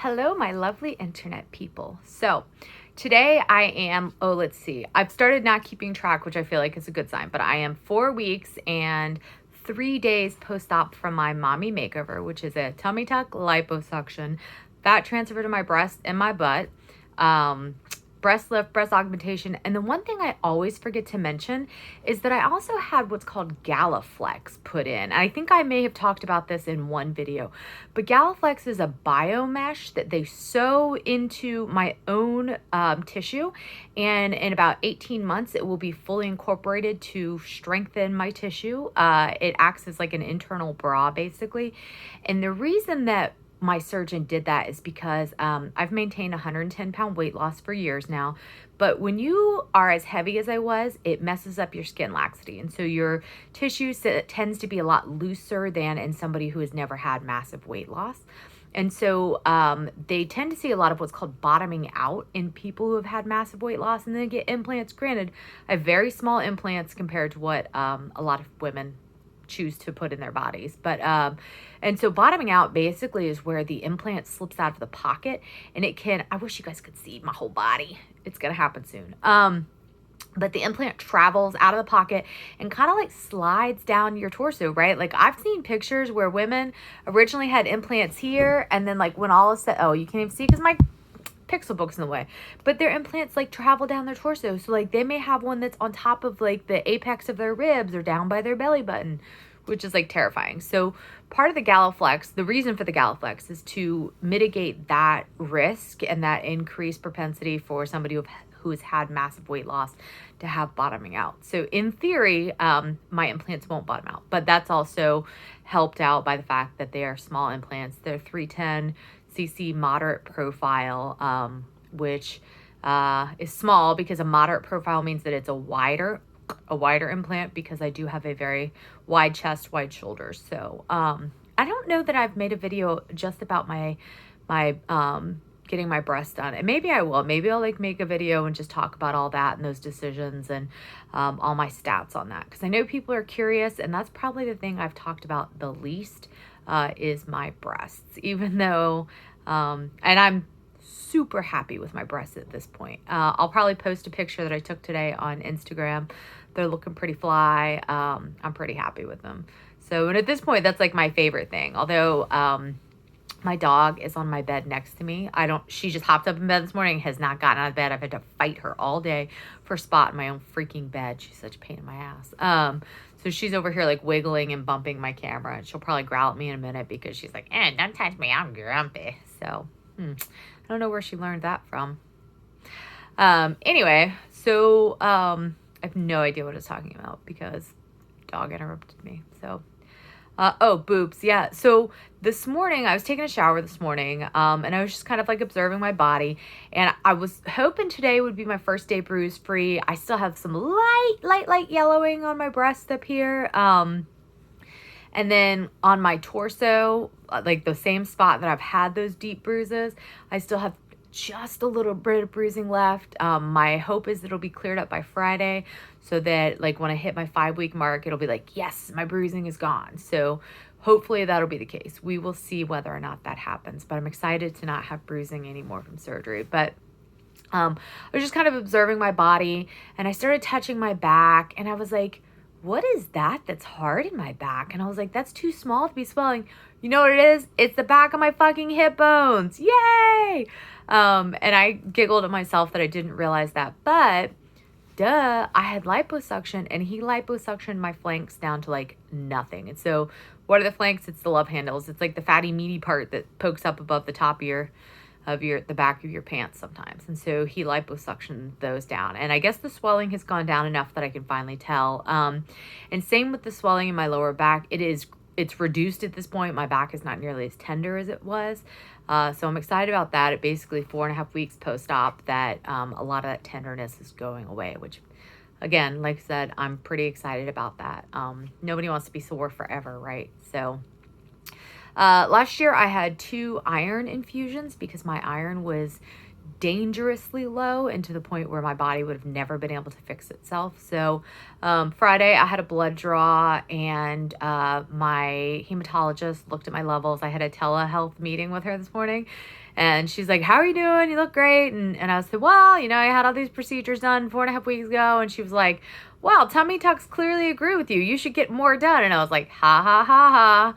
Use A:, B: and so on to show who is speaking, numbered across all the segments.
A: Hello, my lovely internet people. So today I am, let's see. I've started not keeping track, which I feel like is a good sign, but I am 4 weeks and 3 days post-op from my Mommy Makeover, which is a tummy tuck, liposuction, fat transfer to my breast and my butt, breast lift, breast augmentation. And the one thing I always forget to mention is that I also had what's called Galaflex put in. I think I may have talked about this in one video, but Galaflex is a biomesh that they sew into my own tissue. And in about 18 months, it will be fully incorporated to strengthen my tissue. It acts as like an internal bra, basically. And the reason that my surgeon did that is because I've maintained 110-pound weight loss for years now. But when you are as heavy as I was, it messes up your skin laxity. And so your tissue tends to be a lot looser than in somebody who has never had massive weight loss. And so they tend to see a lot of what's called bottoming out in people who have had massive weight loss and then get implants. Granted, I have very small implants compared to what a lot of women choose to put in their bodies. And so bottoming out basically is where the implant slips out of the pocket and it can, I wish you guys could see my whole body. It's going to happen soon. But the implant travels out of the pocket and kind of like slides down your torso, right? Like I've seen pictures where women originally had implants here and then like when all is said, oh, you can't even see because my pixel book's in the way, but their implants like travel down their torso. So like they may have one that's on top of like the apex of their ribs or down by their belly button, which is like terrifying. So part of the Galaflex, the reason for the Galaflex is to mitigate that risk and that increased propensity for somebody who has had massive weight loss to have bottoming out. So in theory, my implants won't bottom out, but that's also helped out by the fact that they are small implants. They're 310cc moderate profile, which is small because a moderate profile means that it's a wider implant because I do have a very wide chest, wide shoulders. So I don't know that I've made a video just about my getting my breasts done, and maybe I will. Maybe I'll like make a video and just talk about all that and those decisions and all my stats on that, because I know people are curious, and that's probably the thing I've talked about the least is my breasts, even though and I'm super happy with my breasts at this point. I'll probably post a picture that I took today on Instagram. They're looking pretty fly. I'm pretty happy with them. So, and at this point, that's like my favorite thing. Although my dog is on my bed next to me. She just hopped up in bed this morning, has not gotten out of bed. I've had to fight her all day for a spot in my own freaking bed. She's such a pain in my ass. So she's over here like wiggling and bumping my camera, and she'll probably growl at me in a minute because she's like, don't touch me, I'm grumpy. So, I don't know where she learned that from. Anyway, so I have no idea what I was talking about because dog interrupted me. So, boobs. Yeah. So this morning I was taking a shower this morning, and I was just kind of like observing my body, and I was hoping today would be my first day bruise free. I still have some light yellowing on my breast up here. And then on my torso, like the same spot that I've had those deep bruises, I still have just a little bit of bruising left. My hope is it'll be cleared up by Friday so that like when I hit my 5-week mark, it'll be like, yes, my bruising is gone. So hopefully that'll be the case. We will see whether or not that happens, but I'm excited to not have bruising anymore from surgery. But I was just kind of observing my body, and I started touching my back, and I was like, what is that that's hard in my back? And I was like, that's too small to be swelling. You know what it is? It's the back of my fucking hip bones. Yay! And I giggled at myself that I didn't realize that. But, duh, I had liposuction, and he liposuctioned my flanks down to like nothing. And so what are the flanks? It's the love handles. It's like the fatty, meaty part that pokes up above the top of the back of your pants sometimes. And so he liposuctioned those down. And I guess the swelling has gone down enough that I can finally tell. And same with the swelling in my lower back. It's reduced at this point. My back is not nearly as tender as it was. So I'm excited about that. At basically 4.5 weeks post-op that a lot of that tenderness is going away, which again, like I said, I'm pretty excited about that. Nobody wants to be sore forever, right? So last year I had 2 iron infusions because my iron was dangerously low, and to the point where my body would have never been able to fix itself. So Friday I had a blood draw, and my hematologist looked at my levels. I had a telehealth meeting with her this morning, and she's like, how are you doing? You look great. And I said, well, you know, I had all these procedures done 4.5 weeks ago. And she was like, wow, tummy tucks clearly agree with you. You should get more done. And I was like, ha, ha, ha, ha.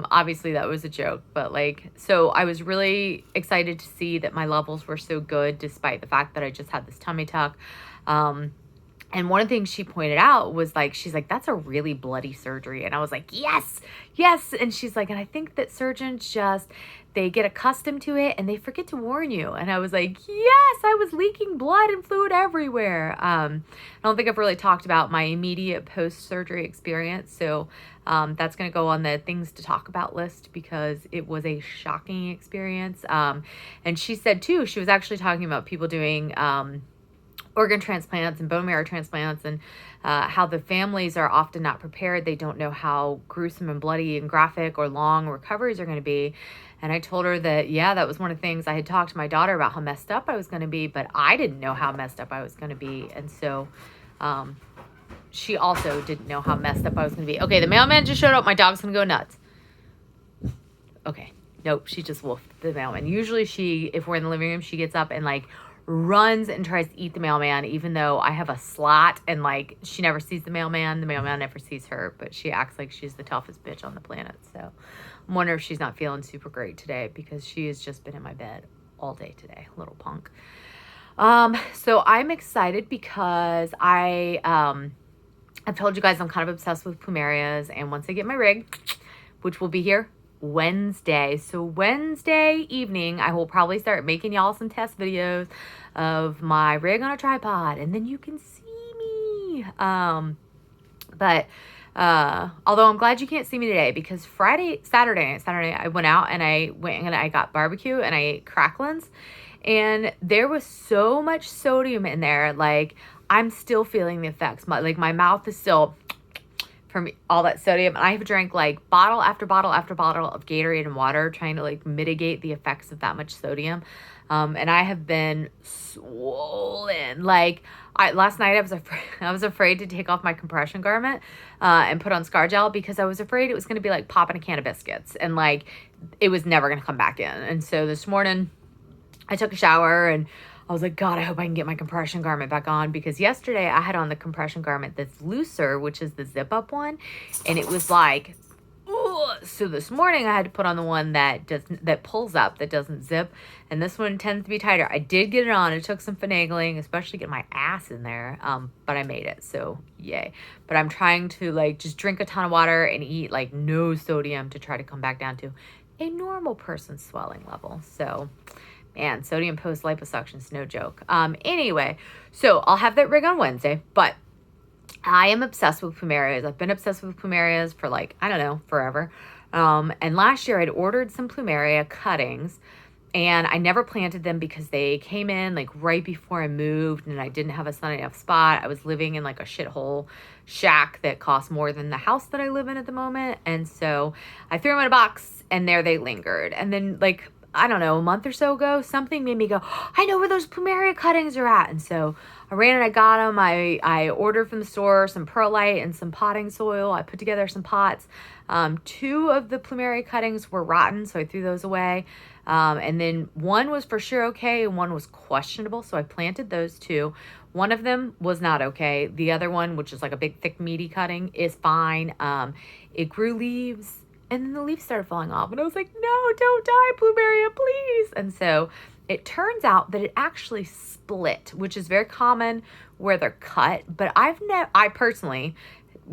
A: Obviously that was a joke, but like, so I was really excited to see that my levels were so good, despite the fact that I just had this tummy tuck. And one of the things she pointed out was like, she's like, that's a really bloody surgery. And I was like, yes, yes. And she's like, and I think that surgeons just, they get accustomed to it and they forget to warn you. And I was like, yes, I was leaking blood and fluid everywhere. I don't think I've really talked about my immediate post-surgery experience. So that's going to go on the things to talk about list, because it was a shocking experience. And she said too, she was actually talking about people doing organ transplants and bone marrow transplants, and how the families are often not prepared. They don't know how gruesome and bloody and graphic or long recoveries are going to be. And I told her that, yeah, that was one of the things I had talked to my daughter about, how messed up I was going to be, but I didn't know how messed up I was going to be. And so she also didn't know how messed up I was going to be. Okay, the mailman just showed up. My dog's going to go nuts. Okay, nope, she just wolfed the mailman. Usually if we're in the living room, she gets up and like runs and tries to eat the mailman, even though I have a slot, and like she never sees the mailman never sees her, but she acts like she's the toughest bitch on the planet. So I'm wondering if she's not feeling super great today, because she has just been in my bed all day today, little punk. So I'm excited because I've told you guys I'm kind of obsessed with plumerias, and once I get my rig, which will be here Wednesday. So Wednesday evening, I will probably start making y'all some test videos of my rig on a tripod, and then you can see me. But although I'm glad you can't see me today, because Saturday, I went out and I got barbecue and I ate cracklins, and there was so much sodium in there. Like, I'm still feeling the effects. My mouth is still from all that sodium. And I have drank like bottle after bottle after bottle of Gatorade and water, trying to like mitigate the effects of that much sodium. And I have been swollen. Like last night I was afraid to take off my compression garment and put on Scar Gel, because I was afraid it was going to be like popping a can of biscuits, and like it was never going to come back in. And so this morning I took a shower and I was like, God, I hope I can get my compression garment back on, because yesterday I had on the compression garment that's looser, which is the zip up one. And it was like, ugh. So this morning I had to put on the one that pulls up, that doesn't zip. And this one tends to be tighter. I did get it on. It took some finagling, especially get my ass in there. But I made it. So yay. But I'm trying to like just drink a ton of water and eat like no sodium to try to come back down to a normal person's swelling level. So man, sodium post liposuction is no joke. Anyway, so I'll have that rig on Wednesday, but I am obsessed with plumerias. I've been obsessed with plumerias for like, I don't know, forever. And last year I'd ordered some plumeria cuttings, and I never planted them because they came in like right before I moved, and I didn't have a sunny enough spot. I was living in like a shithole shack that costs more than the house that I live in at the moment. And so I threw them in a box, and there they lingered. And then like, I don't know, a month or so ago, something made me go, I know where those plumeria cuttings are at. And so I ran and I got them. I ordered from the store some perlite and some potting soil. I put together some pots. 2 of the plumeria cuttings were rotten, so I threw those away. And then one was for sure okay, and one was questionable, so I planted those 2. One of them was not okay. The other one, which is like a big, thick, meaty cutting, is fine. It grew leaves, and then the leaves started falling off. And I was like, no, don't die, plumeria, please. And so it turns out that it actually split, which is very common where they're cut. But I personally,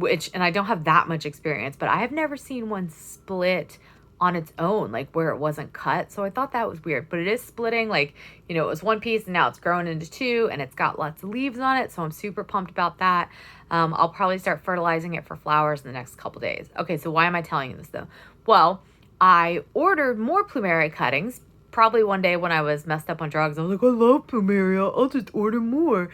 A: and I don't have that much experience, but I have never seen one split on its own, like where it wasn't cut. So I thought that was weird, but it is splitting. Like, you know, it was one piece and now it's grown into 2, and it's got lots of leaves on it. So I'm super pumped about that. I'll probably start fertilizing it for flowers in the next couple days. Okay, so why am I telling you this though? Well, I ordered more plumeria cuttings. Probably one day when I was messed up on drugs, I was like, I love plumeria, I'll just order more.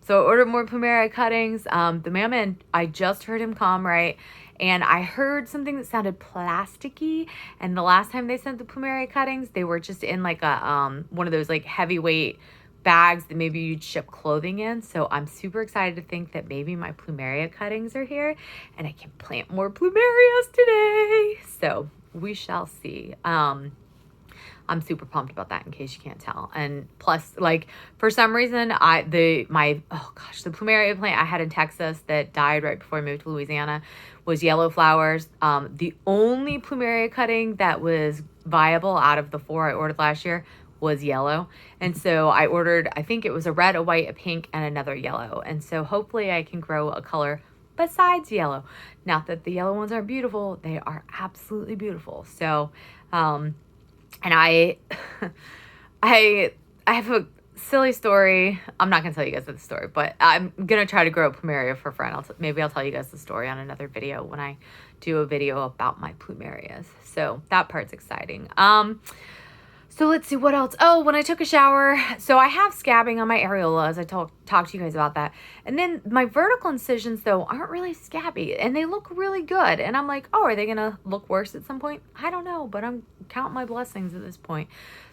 A: So I ordered more plumeria cuttings. The mailman, I just heard him come, right? And I heard something that sounded plasticky. And the last time they sent the plumeria cuttings, they were just in like a one of those like heavyweight bags that maybe you'd ship clothing in. So I'm super excited to think that maybe my plumeria cuttings are here and I can plant more plumerias today. So we shall see. I'm super pumped about that in case you can't tell. And plus, like, for some reason, the plumeria plant I had in Texas that died right before I moved to Louisiana was yellow flowers. The only plumeria cutting that was viable out of the 4 I ordered last year was yellow. And so I ordered, I think it was a red, a white, a pink, and another yellow. And so hopefully I can grow a color besides yellow. Not that the yellow ones aren't beautiful. They are absolutely beautiful. So, and I have a silly story. I'm not going to tell you guys the story, but I'm going to try to grow a plumeria for a friend. Maybe I'll tell you guys the story on another video when I do a video about my plumerias. So that part's exciting. So let's see what else. Oh, when I took a shower, so I have scabbing on my areolas. I talked to you guys about that. And then my vertical incisions, though, aren't really scabby, and they look really good. And I'm like, oh, are they going to look worse at some point? I don't know, but I'm counting my blessings at this point.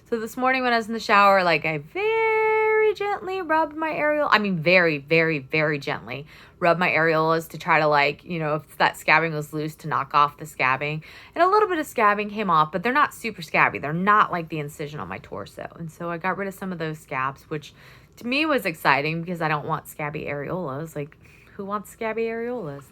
A: So this morning when I was in the shower, like, I very gently rubbed my areola. I mean, very, very, very gently rubbed my areolas to try to, like, you know, if that scabbing was loose, to knock off the scabbing. And a little bit of scabbing came off, but they're not super scabby. They're not like the incision on my torso. And so I got rid of some of those scabs, which to me was exciting because I don't want scabby areolas. Like, who wants scabby areolas?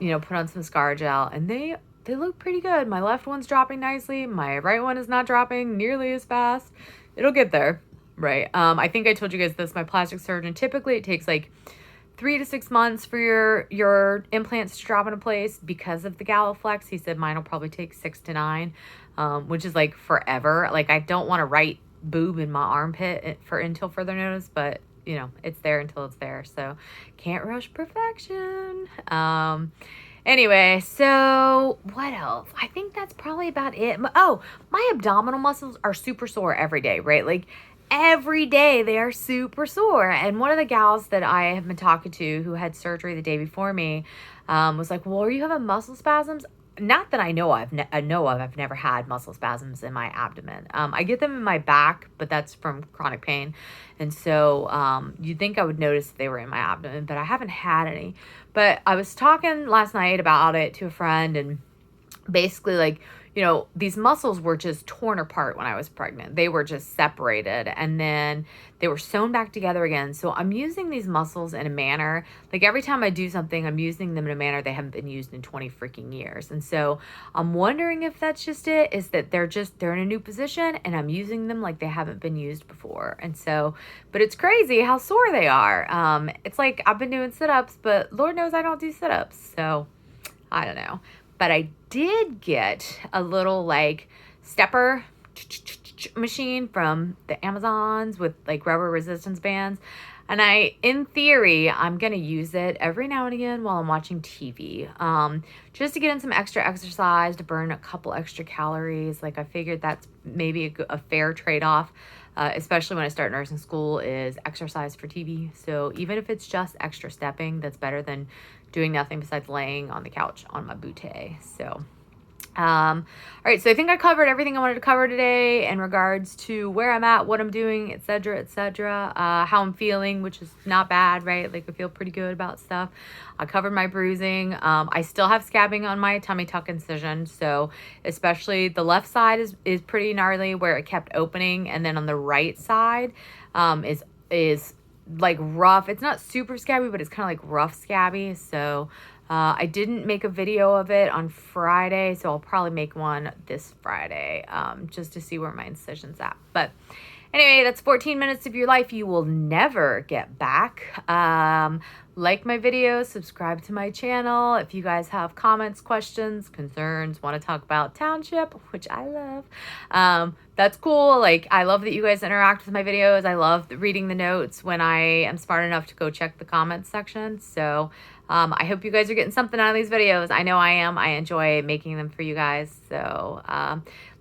A: You know, put on some scar gel, and they look pretty good. My left one's dropping nicely. My right one is not dropping nearly as fast. It'll get there, right? I think I told you guys this. My plastic surgeon, typically it takes like 3 to 6 months for your implants to drop into place because of the Galaflex. He said mine will probably take 6 to 9, which is like forever. Like, I don't want to write boob in my armpit until further notice, but you know, it's there until it's there. So can't rush perfection. Anyway, so what else? I think that's probably about it. Oh, my abdominal muscles are super sore every day, right? Like, every day they are super sore. And one of the gals that I have been talking to who had surgery the day before me was like, well, are you having muscle spasms? Not that I know of. I've never had muscle spasms in my abdomen. I get them in my back, but that's from chronic pain. And so you'd think I would notice if they were in my abdomen, but I haven't had any. But I was talking last night about it to a friend, and basically, like, you know, these muscles were just torn apart when I was pregnant. They were just separated, and then they were sewn back together again. So I'm using these muscles in a manner, like every time I do something, I'm using them in a manner they haven't been used in 20 freaking years. And so I'm wondering if that's just it, is that they're in a new position and I'm using them like they haven't been used before. And so, but it's crazy how sore they are. It's like I've been doing sit-ups, but Lord knows I don't do sit-ups. So I don't know. But I did get a little like stepper machine from the Amazons with like rubber resistance bands. And in theory, I'm going to use it every now and again while I'm watching TV, just to get in some extra exercise, to burn a couple extra calories. Like, I figured that's maybe a fair trade-off, especially when I start nursing school, is exercise for TV. So even if it's just extra stepping, that's better than doing nothing besides laying on the couch on my bootay. So, all right. So I think I covered everything I wanted to cover today in regards to where I'm at, what I'm doing, etc., how I'm feeling, which is not bad, right? Like, I feel pretty good about stuff. I covered my bruising. I still have scabbing on my tummy tuck incision. So especially the left side is pretty gnarly, where it kept opening. And then on the right side, is like rough. It's not super scabby, but it's kind of like rough scabby. So I didn't make a video of it on Friday, so I'll probably make one this Friday, just to see where my incision's at. But anyway, that's 14 minutes of your life you will never get back. Like my videos, subscribe to my channel. If you guys have comments, questions, concerns, want to talk about township, which I love, that's cool. Like, I love that you guys interact with my videos. I love reading the notes when I am smart enough to go check the comments section. So I hope you guys are getting something out of these videos. I know I am. I enjoy making them for you guys. So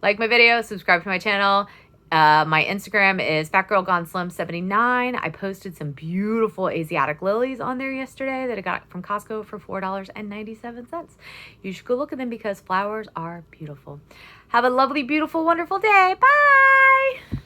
A: like my videos, subscribe to my channel. My Instagram is fatgirlgoneslim79. I posted some beautiful Asiatic lilies on there yesterday that I got from Costco for $4.97. You should go look at them because flowers are beautiful. Have a lovely, beautiful, wonderful day. Bye.